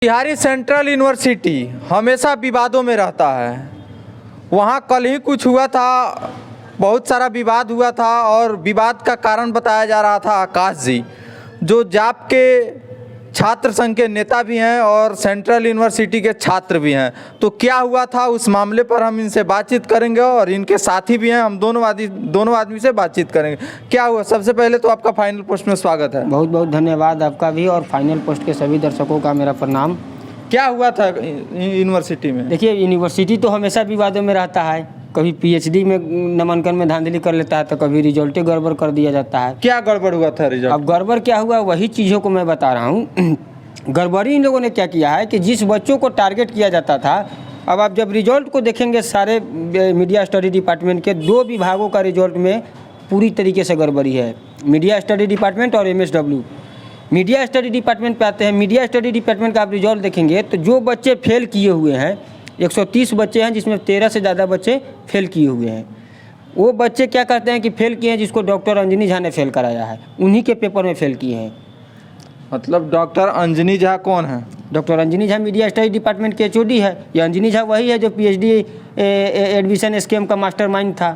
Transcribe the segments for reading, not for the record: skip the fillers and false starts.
Bihari central university हमेशा विवादों में रहता है। वहाँ कल ही कुछ हुआ था, बहुत सारा विवाद हुआ था और विवाद का कारण बताया जा रहा था आकाश जी, जो जाप के छात्र संघ के नेता भी हैं और सेंट्रल यूनिवर्सिटी के छात्र भी हैं। तो क्या हुआ था उस मामले पर हम इनसे बातचीत करेंगे और इनके साथी भी हैं, हम दोनों आदमी से बातचीत करेंगे। क्या हुआ? सबसे पहले तो आपका फाइनल पोस्ट में स्वागत है। बहुत बहुत धन्यवाद आपका भी और फाइनल पोस्ट के सभी दर्शकों का मेरा प्रणाम। क्या हुआ था यूनिवर्सिटी में? देखिए, यूनिवर्सिटी तो हमेशा विवादों में रहता है। कभी पीएचडी में नामांकन में धांधली कर लेता है तो कभी रिजल्ट गड़बड़ कर दिया जाता है। क्या गड़बड़ हुआ था रिजल्ट? अब गड़बड़ क्या हुआ वही चीज़ों को मैं बता रहा हूँ। गड़बड़ी इन लोगों ने क्या किया है कि जिस बच्चों को टारगेट किया जाता था, अब आप जब रिजल्ट को देखेंगे सारे मीडिया स्टडी डिपार्टमेंट के 2 विभागों का रिजल्ट में पूरी तरीके से गड़बड़ी है। मीडिया स्टडी डिपार्टमेंट और MSW। मीडिया स्टडी डिपार्टमेंट पे आते हैं। मीडिया स्टडी डिपार्टमेंट का आप रिजल्ट देखेंगे तो जो बच्चे फेल किए हुए हैं 130 बच्चे हैं, जिसमें 13 से ज़्यादा बच्चे फेल किए हुए हैं। वो बच्चे क्या करते हैं कि फेल किए हैं, जिसको डॉक्टर अंजनी झा ने फेल कराया है, उन्हीं के पेपर में फेल किए हैं। मतलब डॉक्टर अंजनी झा कौन है? Doctor Anjani Jha media study department के HOD है। ये अंजनी झा वही है जो PhD एडमिशन स्कीम का मास्टरमाइंड था।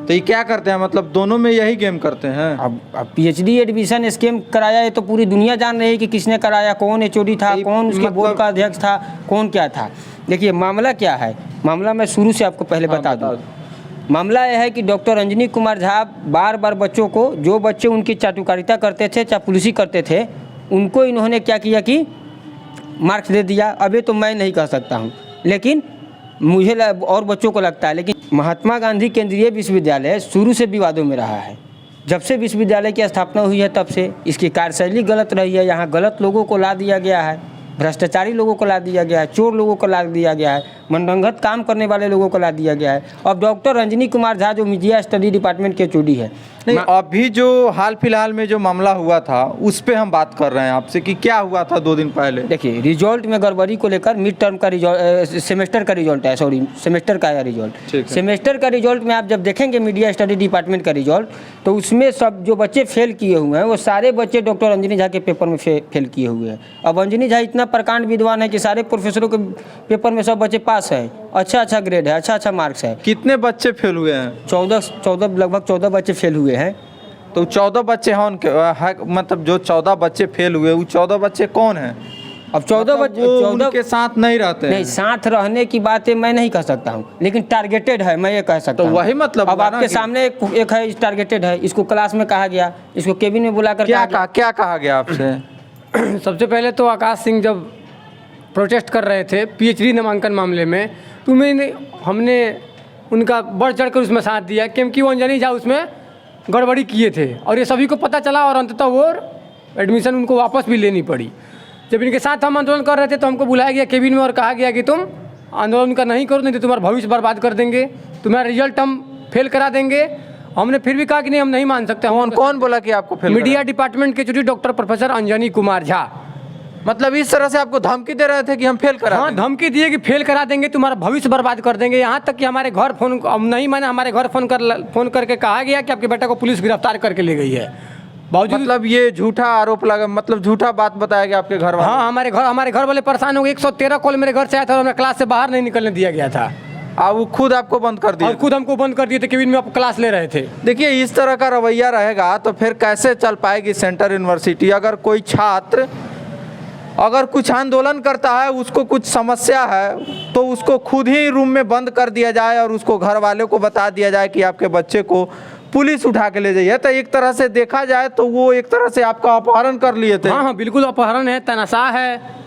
तो ये क्या करते हैं, मतलब दोनों में यही गेम करते हैं? अब PhD एडमिशन स्कीम कराया है तो पूरी दुनिया जान रही है कि किसने कराया, कौन HOD था, कौन उसके बोर्ड का अध्यक्ष था, कौन क्या था। देखिए मामला क्या है, मामला मैं शुरू से आपको पहले बता दूँ। मामला यह है कि डॉक्टर अंजनी कुमार झा बार बार बच्चों को, जो बच्चे उनकी चाटुकारिता करते थे, चापलूसी करते थे, उनको इन्होंने क्या किया कि मार्क्स दे दिया। अभी तो मैं नहीं कह सकता हूँ, लेकिन मुझे और बच्चों को लगता है। लेकिन महात्मा गांधी केंद्रीय विश्वविद्यालय शुरू से विवादों में रहा है। जब से विश्वविद्यालय की स्थापना हुई है तब से इसकी कार्यशैली गलत रही है। यहाँ गलत लोगों को ला दिया गया है, भ्रष्टाचारी लोगों को ला दिया गया है, चोर लोगों को ला दिया गया है, मनगढ़ंत काम करने वाले लोगों को ला दिया गया है। अब डॉक्टर अंजनी कुमार झा जो मीडिया स्टडी डिपार्टमेंट के HOD है, नहीं अभी जो हाल फिलहाल में जो मामला हुआ था उस पे हम बात कर रहे हैं आपसे कि क्या हुआ था 2 दिन पहले। देखिए रिजल्ट में गड़बड़ी को लेकर मिड टर्म का रिजल्ट, सेमेस्टर का रिजल्ट है, सॉरी सेमेस्टर का है रिजल्ट। सेमेस्टर का रिजल्ट में आप जब देखेंगे मीडिया स्टडी डिपार्टमेंट का रिजल्ट, तो उसमें सब जो बच्चे फेल किए हुए हैं वो सारे बच्चे डॉक्टर अंजनी झा के पेपर में फेल किए हुए हैं। अब अंजनी झा इतना प्रकांड विद्वान है कि सारे प्रोफेसरों के पेपर में सब बच्चे पास है, अच्छा ग्रेड है, अच्छा मार्क्स है। कितने बच्चे फेल हुए हैं? 14 लगभग 14 बच्चे फेल हुए हैं। तो 14 बच्चे हैं उनके, मतलब जो 14 बच्चे फेल हुए वो 14 बच्चे कौन हैं? अब 14 बच्चे उनके साथ नहीं रहते नहीं, साथ रहने की बातें मैं नहीं कह सकता हूँ, लेकिन टारगेटेड है, मैं ये कह सकता हूँ। तो वही मतलब अब आपके सामने एक है टारगेटेड है, इसको क्लास में कहा गया, इसको केबिन में बुलाकर क्या कहा गया आपसे? सबसे पहले तो आकाश सिंह जब प्रोटेस्ट कर रहे थे PhD नामांकन मामले में, तो हमने उनका बढ़ चढ़ कर उसमें साथ दिया, क्योंकि वो अंजनी झा उसमें गड़बड़ी किए थे और ये सभी को पता चला और अंततः वो एडमिशन उनको वापस भी लेनी पड़ी। जब इनके साथ हम आंदोलन कर रहे थे तो हमको बुलाया गया केबिन में और कहा गया कि तुम आंदोलन का नहीं करो, नहीं तो तुम्हारा भविष्य बर्बाद कर देंगे, तुम्हारा रिजल्ट हम फेल करा देंगे। हमने फिर भी कहा कि नहीं, हम नहीं मान सकते। कौन बोला कि आपको फेल? मीडिया डिपार्टमेंट के HOD doctor professor Anjani Kumar Jha. मतलब इस तरह से आपको धमकी दे रहे थे कि हम फेल करा? हाँ, धमकी दिए कि फेल करा देंगे, तुम्हारा भविष्य बर्बाद कर देंगे। यहाँ तक कि हमारे घर फोन नहीं माना, हमारे घर फोन करके कहा गया कि आपके बेटा को पुलिस गिरफ्तार करके ले गई है। बावजूद मतलब ये झूठा आरोप लगा, मतलब झूठा बात बताया गया आपके घर वाले? हाँ, हमारे घर वाले परेशान हो गए। 113 कॉल मेरे घर से आया था और हमें क्लास से बाहर नहीं निकलने दिया गया था। वो खुद आपको बंद कर दिया? और खुद हमको बंद कर दिए थे, केबिन में आप क्लास ले रहे थे। देखिए इस तरह का रवैया रहेगा तो फिर कैसे चल पाएगी सेंट्रल यूनिवर्सिटी? अगर कोई छात्र अगर कुछ आंदोलन करता है, उसको कुछ समस्या है, तो उसको खुद ही रूम में बंद कर दिया जाए और उसको घर वालों को बता दिया जाए कि आपके बच्चे को पुलिस उठा के ले जाइए, तो एक तरह से देखा जाए तो वो एक तरह से आपका अपहरण कर लिए थे। हाँ, बिल्कुल अपहरण है, तनाशाह है।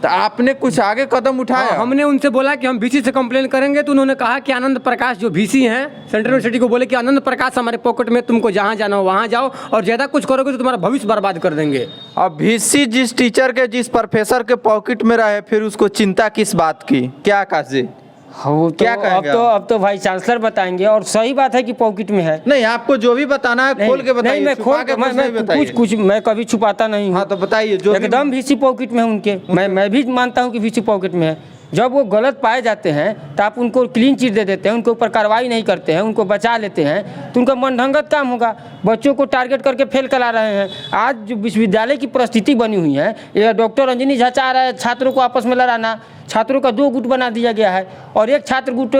तो आपने कुछ आगे कदम उठाया? हमने उनसे बोला कि हम VC से कंप्लेन करेंगे, तो उन्होंने कहा कि आनंद प्रकाश जो VC हैं सेंट्रल यूनिवर्सिटी को बोले कि आनंद प्रकाश हमारे पॉकेट में, तुमको जहाँ जाना हो वहाँ जाओ और ज़्यादा कुछ करोगे तो तुम्हारा भविष्य बर्बाद कर देंगे। अब VC जिस टीचर के, जिस प्रोफेसर के पॉकेट में रहे, फिर उसको चिंता किस बात की? क्या आकाश जी? हाँ, क्या कहेंगे? अब तो भाई चांसलर बताएंगे और सही बात है कि पॉकेट में है। नहीं, आपको जो भी बताना है खोल के बताइए। मैं खोल के कुछ मैं कभी छुपाता नहीं हूँ। हाँ तो बताइए, जो एकदम VC पॉकेट में है उनके। मैं भी मानता हूँ कि VC पॉकेट में है। जब वो गलत पाए जाते हैं तो आप उनको क्लीन चिट दे देते हैं, उनके ऊपर कार्रवाई नहीं करते हैं, उनको बचा लेते हैं, तो उनका मनढंगत काम होगा। बच्चों को टारगेट करके फेल करा रहे हैं। आज जो विश्वविद्यालय की परिस्थिति बनी हुई है, ये डॉक्टर अंजनी झा चाह रहा है छात्रों को आपस में लड़ाना। छात्रों का 2 गुट बना दिया गया है और एक छात्र गुट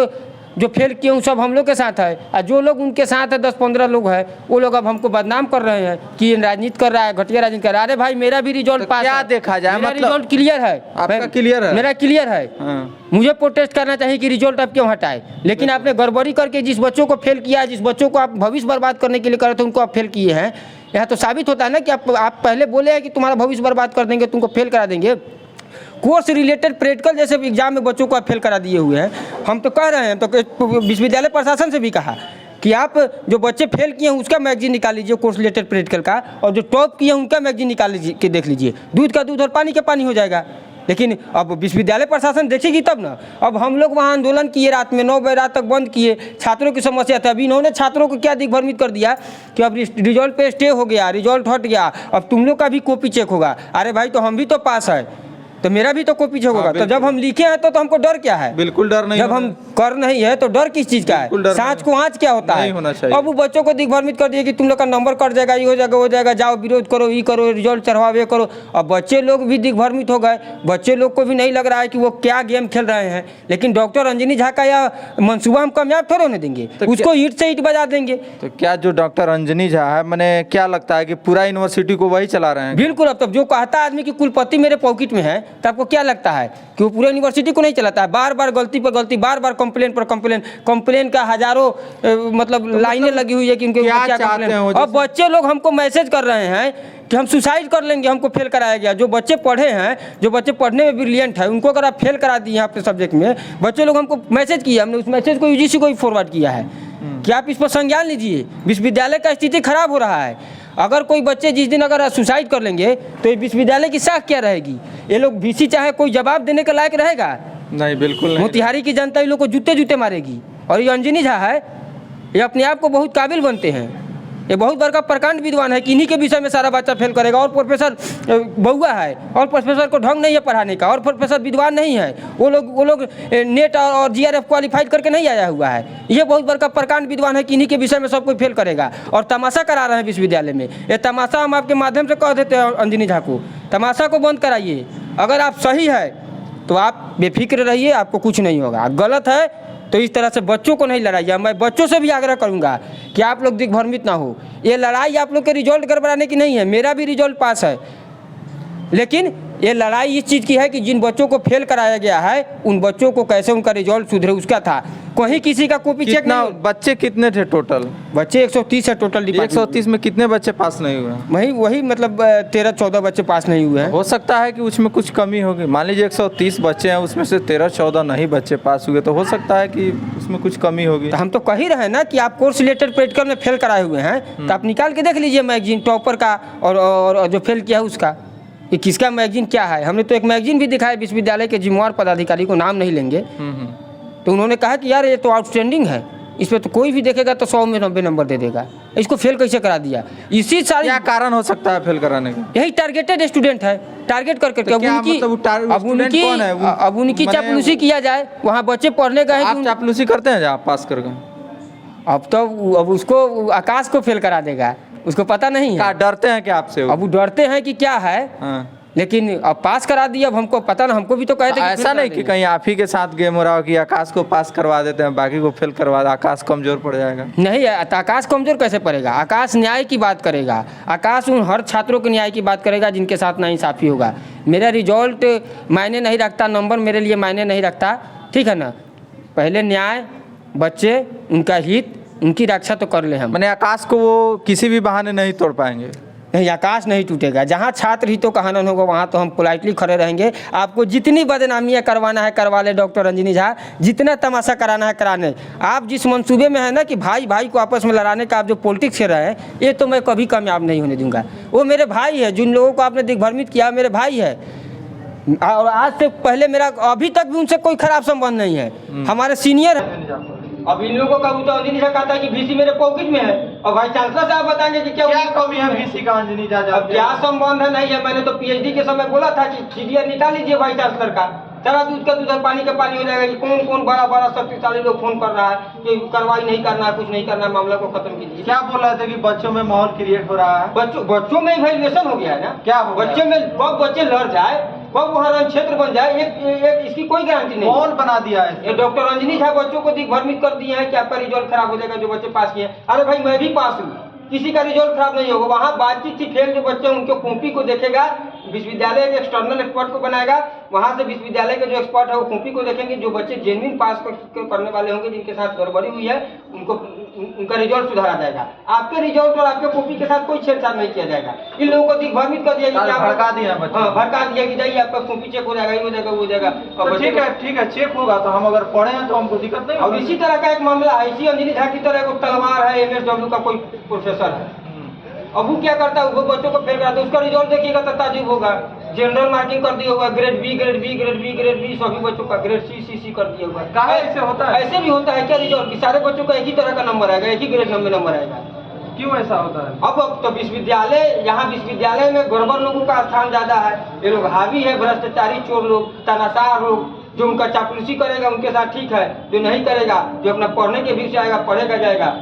जो फेल किए उन सब हम लोग के साथ है, और जो लोग उनके साथ है 10-15 लोग हैं, वो लोग अब हमको बदनाम कर रहे हैं कि ये राजनीति कर रहा है, घटिया राजनीति कर रहा है। अरे भाई मेरा भी रिजल्ट पास क्या है, देखा जाए, मेरा मतलब रिजल्ट क्लियर है, आपका क्लियर है, मेरा क्लियर है। हाँ। मुझे प्रोटेस्ट करना चाहिए कि रिजल्ट आप क्यों हटाए, लेकिन आपने गड़बड़ी करके जिस बच्चों को फेल किया, जिस बच्चों को आप भविष्य बर्बाद करने के लिए कर रहे थे उनको आप फेल किए हैं। यह तो साबित होता है ना कि आप पहले बोले हैं कि तुम्हारा भविष्य बर्बाद कर देंगे, तुमको फेल करा देंगे। कोर्स रिलेटेड प्रैक्टिकल जैसे एग्जाम में बच्चों को आप फेल करा दिए हुए हैं। हम तो कह रहे हैं, तो विश्वविद्यालय प्रशासन से भी कहा कि आप जो बच्चे फेल किए हैं उसका मैगजीन निकाल लीजिए कोर्स रिलेटेड प्रैक्टिकल का, और जो टॉप किए हैं उनका मैगजीन निकाल लीजिए के देख लीजिए। दूध का दूध और पानी का पानी हो जाएगा। लेकिन अब विश्वविद्यालय प्रशासन देखेगी तब ना। अब हम लोग वहाँ आंदोलन किए, रात में 9 बजे रात तक बंद किए, छात्रों की समस्या थी। अभी इन्होंने छात्रों को क्या दिग्भ्रमित कर दिया कि अब रिजल्ट पे स्टे हो गया, रिजल्ट हट गया, अब तुम लोग का भी कॉपी चेक होगा। अरे भाई तो हम भी तो पास है, तो मेरा भी तो कॉपी चेक होगा। तो जब हम लिखे हैं तो हमको डर क्या है? बिल्कुल डर नहीं। जब हम कर नहीं है तो डर किस चीज़ का है? सांच को आँच क्या होता है? अब वो बच्चों को दिग्भ्रमित कर दिए कि तुम लोग का नंबर कट जाएगा, ये हो जाएगा, हो जाएगा, जाओ विरोध करो, ये करो, रिजल्ट चढ़वाओ, ये करो। अब बच्चे लोग भी दिग्भ्रमित हो गए। बच्चे लोग को भी नहीं लग रहा है कि वो क्या गेम खेल रहे हैं। लेकिन डॉक्टर अंजनी झा का यह मंसूबा हम कामयाब थोड़े होने देंगे, उसको ईंट से ईंट बजा देंगे। तो क्या जो डॉक्टर अंजनी झा है, मैंने क्या लगता है कि पूरा यूनिवर्सिटी को वही चला रहे हैं? बिल्कुल। अब तब जो कहता आदमी की कुलपति मेरे पॉकेट में है, तो आपको क्या लगता है कि वो पूरे यूनिवर्सिटी को नहीं चलाता है? बार बार गलती पर गलती, बार बार कंप्लेन पर कंप्लेन का हजारों मतलब लाइनें लगी हुई है कि उनके क्या कंप्लेन। अब बच्चे लोग हमको मैसेज कर रहे हैं कि हम सुसाइड कर लेंगे, हमको फेल कराया गया। जो बच्चे पढ़े हैं, जो बच्चे पढ़ने में ब्रिलियंट है, उनको अगर आप फेल करा दिए हैं आपके सब्जेक्ट में, बच्चे लोग हमको मैसेज किया, हमने उस मैसेज को यूजीसी को भी फॉरवर्ड किया है कि आप इस पर संज्ञान लीजिए। विश्वविद्यालय का स्थिति खराब हो रहा है। अगर कोई बच्चे जिस दिन अगर सुसाइड कर लेंगे तो ये विश्वविद्यालय की साख क्या रहेगी? ये लोग VC चाहे कोई जवाब देने के लायक रहेगा? नहीं, बिल्कुल नहीं। मोतिहारी की जनता इन लोग को जूते जूते मारेगी। और ये अंजनी झा है, ये अपने आप को बहुत काबिल बनते हैं। ये बहुत बड़का प्रकांड विद्वान है कि इन्हीं के विषय में सारा बच्चा फेल करेगा। और प्रोफेसर बउआ है, और प्रोफेसर को ढंग नहीं है पढ़ाने का, और प्रोफेसर विद्वान नहीं है। वो लोग नेट और GRF क्वालिफाइड करके नहीं आया हुआ है। ये बहुत बड़का प्रकांड विद्वान है कि इन्हीं के विषय में सब कोई फेल करेगा और तमाशा करा रहे हैं विश्वविद्यालय में। ये तमाशा हम आपके माध्यम से कह देते हैं अंजनी झा को, तमाशा को बंद कराइए। अगर आप सही है तो आप बेफिक्र रहिए, आपको कुछ नहीं होगा। गलत है तो इस तरह से बच्चों को नहीं लड़ाइए। मैं बच्चों से भी आग्रह करूंगा कि आप लोग दिग्भ्रमित ना हो। ये लड़ाई आप लोग के रिजल्ट गड़बड़ाने की नहीं है, मेरा भी रिजल्ट पास है। लेकिन ये लड़ाई इस चीज़ की है कि जिन बच्चों को फेल कराया गया है, उन बच्चों को कैसे उनका रिजल्ट सुधरे, उसका था। कहीं किसी का कॉपी चेक नहीं। बच्चे कितने थे टोटल? बच्चे 130 है टोटल। 130 में कितने बच्चे पास नहीं हुए? वही मतलब 13-14 बच्चे पास नहीं हुए हैं। हो सकता है कि उसमें कुछ कमी होगी। मान लीजिए 130 बच्चे हैं, उसमें से 13-14 नहीं बच्चे पास हुए, तो हो सकता है कि उसमें कुछ कमी होगी। तो हम तो कह ही रहे हैं ना कि आप कोर्स रिलेटेड प्रैक्टिकल में फेल कराए हुए हैं, तो आप निकाल के देख लीजिए मैगजीन टॉपर का और जो फेल किया है उसका, ये किसका मैगजीन क्या है। हमने तो एक मैगजीन भी दिखाया विश्वविद्यालय के जिम्मेवार पदाधिकारी को, नाम नहीं लेंगे, तो उन्होंने कहा कि यार ये तो आउटस्टैंडिंग है, इस पर तो कोई भी देखेगा तो 100 में 90 नंबर दे देगा। इसको फेल कैसे करा दिया? इसी सारी क्या कारण हो सकता है फेल कराने का? यही टारगेटेड स्टूडेंट है, टारगेट करके। तो अब उनकी चापलूसी किया जाए। वहाँ बच्चे पढ़ने गए, आप चापलूसी करते हैं जहाँ पास कर गए? अब तो अब उसको आकाश को फेल करा देगा, उसको पता नहीं है। डरते हैं क्या आपसे? अब वो डरते हैं कि क्या है। हाँ। लेकिन अब पास करा दिया, अब हमको पता ना, हमको भी तो कहते ऐसा नहीं कि कहीं आप ही के साथ गेम हो रहा हो कि आकाश को पास करवा देते हैं, बाकी को फेल करवा, आकाश कमजोर पड़ जाएगा। नहीं है, तो आकाश कमजोर कैसे पड़ेगा? आकाश न्याय की बात करेगा, आकाश उन हर छात्रों के न्याय की बात करेगा जिनके साथ नाइंसाफी होगा। मेरा रिजल्ट मायने नहीं रखता, नंबर मेरे लिए मायने नहीं रखता, ठीक है ना। पहले न्याय, बच्चे, उनका हित, उनकी रक्षा तो कर ले हम। मैंने आकाश को वो किसी भी बहाने नहीं तोड़ पाएंगे। नहीं, आकाश नहीं टूटेगा। जहाँ छात्र हितों का हनन होगा वहाँ तो हम पोलाइटली खड़े रहेंगे। आपको जितनी बदनामियाँ करवाना है करवा ले डॉक्टर अंजनी झा, जितना तमाशा कराना है कराने। आप जिस मंसूबे में है ना कि भाई भाई को आपस में लड़ाने का आप जो पॉलिटिक्स खेल रहे हैं, ये तो मैं कभी कामयाब नहीं होने दूंगा। वो मेरे भाई है, जिन लोगों को आपने दिग्भ्रमित किया मेरे भाई है, और आज से पहले मेरा अभी तक भी उनसे कोई खराब संबंध नहीं है, हमारे सीनियर है। अब इन लोगों का तो अंजनी झा कहता है कि VC मेरे पॉकेट में है, और वाइस चांसलर साहब बताएंगे कि क्या कमी है VC का अंजनी झा? अब क्या संबंध है? नहीं है। मैंने तो PhD के समय बोला था कि CDR निकाल लीजिए वाइस चांसलर का, सारा दूध का दूध और पानी का पानी हो जाएगा कि कौन कौन बड़ा बड़ा शक्तिशाली लोग फोन कर रहा है कि कार्रवाई नहीं करना है, कुछ नहीं करना है, मामला को खत्म कीजिए। क्या बोल रहे थे कि बच्चों में माहौल क्रिएट हो रहा है? बच्चों में इवैल्यूएशन हो गया है ना। क्या हो गया? बच्चे में कब बच्चे लड़ जाए, कब वहाँ रण क्षेत्र बन जाए, एक इसकी कोई गारंटी नहीं। कौन बना दिया है? ये डॉक्टर रंजनी झा बच्चों को दिग्भ्रमित कर दिए हैं कि आपका रिजल्ट खराब हो जाएगा जो बच्चे पास किए। अरे भाई मैं भी पास हूँ, किसी का रिजल्ट खराब नहीं होगा। वहाँ बातचीत थी, फेल जो बच्चे उनके कॉपी को देखेगा, विश्वविद्यालय के एक्सटर्नल एक्सपर्ट को बनाएगा, वहाँ से विश्वविद्यालय के जो एक्सपर्ट है वो कॉपी को देखेंगे, जो बच्चे जेन्युइन पास करने वाले होंगे, जिनके साथ गड़बड़ी हुई है, उनको उनका रिजल्ट सुधारा जाएगा। आपके रिजल्ट और आपके कॉपी के साथ कोई छेड़छाड़ नहीं किया जाएगा। इन लोगों को दिग्भ्रमित कर दिया कि भड़का दिया बच्चे। हाँ, भड़का दिया कि जाइए आपका कॉपी चेक हो जाएगा, ये हो जाएगा, वो हो जाएगा। तो ठीक है चेक होगा तो हम अगर पढ़े हैं तो हमको दिक्कत नहीं और होगी। इसी तरह का एक मामला है, इसी अंजलि झा की तरह एक तलवार है, MSW का कोई प्रोफेसर है। अब वो क्या करता है, वो बच्चों को फेल कराता है, उसका रिजल्ट देखिएगा तो ताजुब होगा। जनरल मार्किंग कर दिया हुआ, grade B grade B grade B grade B, सभी बच्चों का ग्रेड सी कर दिया हुआ। कहाँ ऐसे होता है? ऐसे भी होता है क्या रिजल्ट कि सारे बच्चों का एक ही तरह का नंबर आएगा, एक ही ग्रेड नंबर आएगा? क्यों ऐसा होता है? अब तो विश्वविद्यालय, यहाँ विश्वविद्यालय में गड़बड़ लोगों का स्थान ज्यादा है। ये लोग हावी है, भ्रष्टाचारी चोर लोग, तनाशाह लोग, जो उनका चापलूसी करेगा उनके साथ ठीक है, जो नहीं करेगा, जो अपना पढ़ने के बीच से आएगा, पढ़ेगा जाएगा,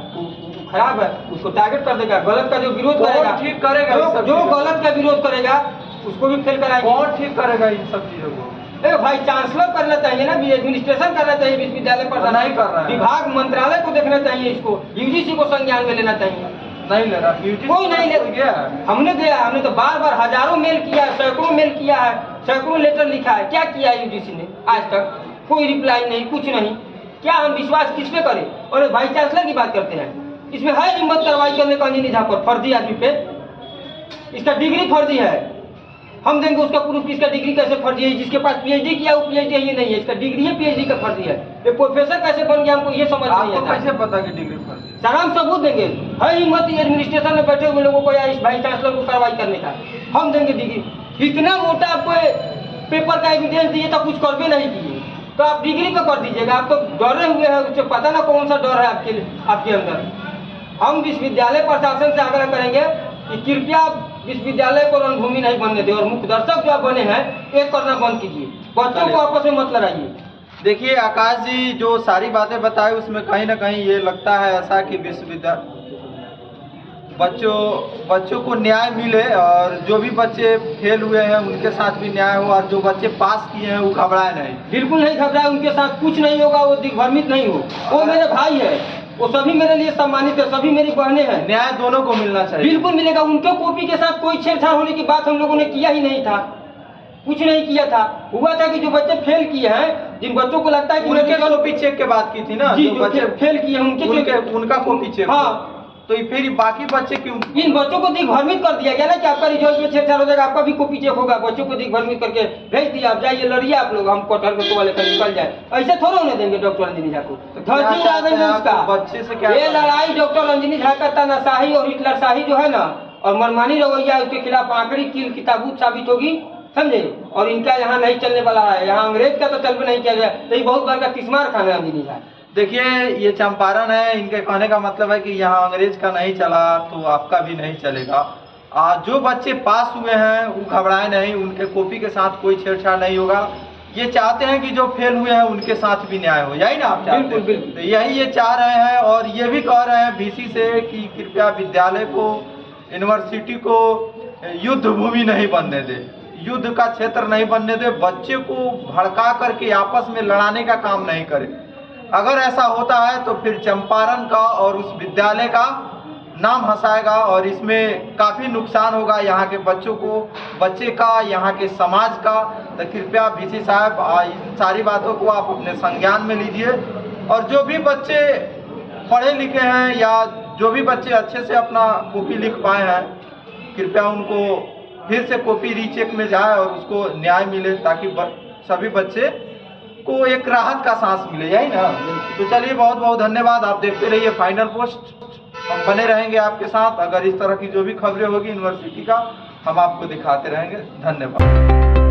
खराब है, उसको टारगेट कर देगा। गलत का जो विरोध करेगा, ठीक करेगा, जो गलत का विरोध करेगा उसको भी फेल कराएंगे। कौन ठीक करेगा इन सब चीजों को? भाई चांसलर करना चाहिए ना, एडमिनिस्ट्रेशन करना चाहिए, विश्वविद्यालय प्रशासन नहीं कर रहा है। विभाग मंत्रालय को देखना चाहिए, इसको UGC को संज्ञान में लेना चाहिए। नहीं ले रहा, कोई नहीं ले गया है। हमने तो बार हजारों मेल किया है, सैकड़ों मेल किया है, सैकड़ों लेटर लिखा है। क्या किया है UGC ने आज तक? कोई रिप्लाई नहीं, कुछ नहीं। क्या हम विश्वास किस पे करें? और वाइस चांसलर की बात करते हैं, इसमें है हिम्मत कार्रवाई करने का अंजलि झा पर, फर्जी आदमी पे। इसका डिग्री फर्जी है, हम देंगे उसका प्रूफ कि इसका डिग्री कैसे फर्जी है। जिसके पास PhD किया वो PhD ये नहीं है, इसका डिग्री है, PhD का फर्जी है। ये प्रोफेसर कैसे बन गया हमको ये समझ नहीं आता। कैसे पता कि डिग्री फर्जी? सारा हम सबूत देंगे। है हिम्मत एडमिनिस्ट्रेशन में बैठे हुए लोगों को या इस वाइस चांसलर को कार्रवाई करने का, हम देंगे डिग्री। इतना मोटा आपको पेपर का एविडेंस दिए तो कुछ कर भी नहीं किए, तो आप डिग्री पे कर दीजिएगा। आप तो डरे हुए हैं, उससे पता ना कौन सा डर है आपके अंदर। हम विश्वविद्यालय प्रशासन से आग्रह करेंगे कि कृपया विश्वविद्यालय को रणभूमि नहीं बनने दे, और मुख्य दर्शक जो आप बने हैं एक करना बंद कीजिए, बच्चों को आपस में मत लड़ाइए। देखिए आकाश जी जो सारी बातें बताई उसमें कहीं ना कहीं ये लगता है ऐसा कि विश्वविद्यालय बच्चों को न्याय मिले, और जो भी बच्चे फेल हुए हैं उनके साथ भी न्याय हो, और जो बच्चे पास किए हैं वो घबराए नहीं। बिल्कुल नहीं घबराए, उनके साथ कुछ नहीं होगा, वो दिग्भ्रमित नहीं हो। वो मेरे भाई है, वो सभी मेरे लिए सम्मानित है, सभी मेरी बहनें हैं। न्याय दोनों को मिलना चाहिए। बिल्कुल मिलेगा। उनके कॉपी के साथ कोई छेड़छाड़ होने की बात हम लोगों ने किया ही नहीं था, कुछ नहीं किया था। हुआ था कि जो बच्चे फेल किए हैं, जिन बच्चों को लगता है कि उनके कॉपी चेक के बात की थी ना, जी, जो बच्चे फेल किए हैं उनका कॉपी चेक। हाँ, तो फिर बाकी बच्चे क्यों? इन बच्चों को दिग्भ्रमित कर दिया गया ना कि आपका रिजल्ट में छेड़छाड़ हो जाएगा, आपका भी कॉपी चेक होगा। बच्चों को दिग्भ्रमित करके भेज दिया, आप जाइए लड़िए आप लोग, हम कटहर के वाले का निकल जाए। ऐसे थोड़ा होने देंगे डॉक्टर रंजनी झा को। धरती उड़ा देंगे उसका। बच्चे से क्या ये लड़ाई डॉक्टर रंजनी झा का तानाशाही और हिटलरशाही जो है ना, और मनमानी रवैया, उसके खिलाफ आखिरी कील की ताबूत साबित होगी, समझे। और इनका यहाँ नहीं चलने वाला है, यहाँ अंग्रेज का तो चल नहीं किया गया, तो ये बहुत बड़ा तिस्मार खाना है अंजनी झा। देखिए ये चंपारण है, इनके कहने का मतलब है कि यहाँ अंग्रेज का नहीं चला तो आपका भी नहीं चलेगा। जो बच्चे पास हुए हैं वो घबराए नहीं, उनके कॉपी के साथ कोई छेड़छाड़ नहीं होगा। ये चाहते हैं कि जो फेल हुए हैं उनके साथ भी न्याय हो, यही ना आप चाहते हैं? बिल्कुल बिल्कुल। तो यही ये चाह रहे हैं, और ये भी कह रहे हैं VC से कि कृपया विद्यालय को, यूनिवर्सिटी को युद्ध भूमि नहीं बनने दे, युद्ध का क्षेत्र नहीं बनने दे, बच्चे को भड़का करके आपस में लड़ाने का काम नहीं करे। अगर ऐसा होता है तो फिर चंपारण का और उस विद्यालय का नाम हंसाएगा, और इसमें काफ़ी नुकसान होगा यहाँ के बच्चों को, बच्चे का, यहाँ के समाज का। तो कृपया VC साहब इन सारी बातों को आप अपने संज्ञान में लीजिए, और जो भी बच्चे पढ़े लिखे हैं या जो भी बच्चे अच्छे से अपना कॉपी लिख पाए हैं, कृपया उनको फिर से कॉपी रीचेक में जाए और उसको न्याय मिले, ताकि सभी बच्चे को एक राहत का सांस मिले, यही ना। तो चलिए बहुत बहुत धन्यवाद, आप देखते रहिए फाइनल पोस्ट, हम बने रहेंगे आपके साथ। अगर इस तरह की जो भी खबरें होगी यूनिवर्सिटी का, हम आपको दिखाते रहेंगे। धन्यवाद।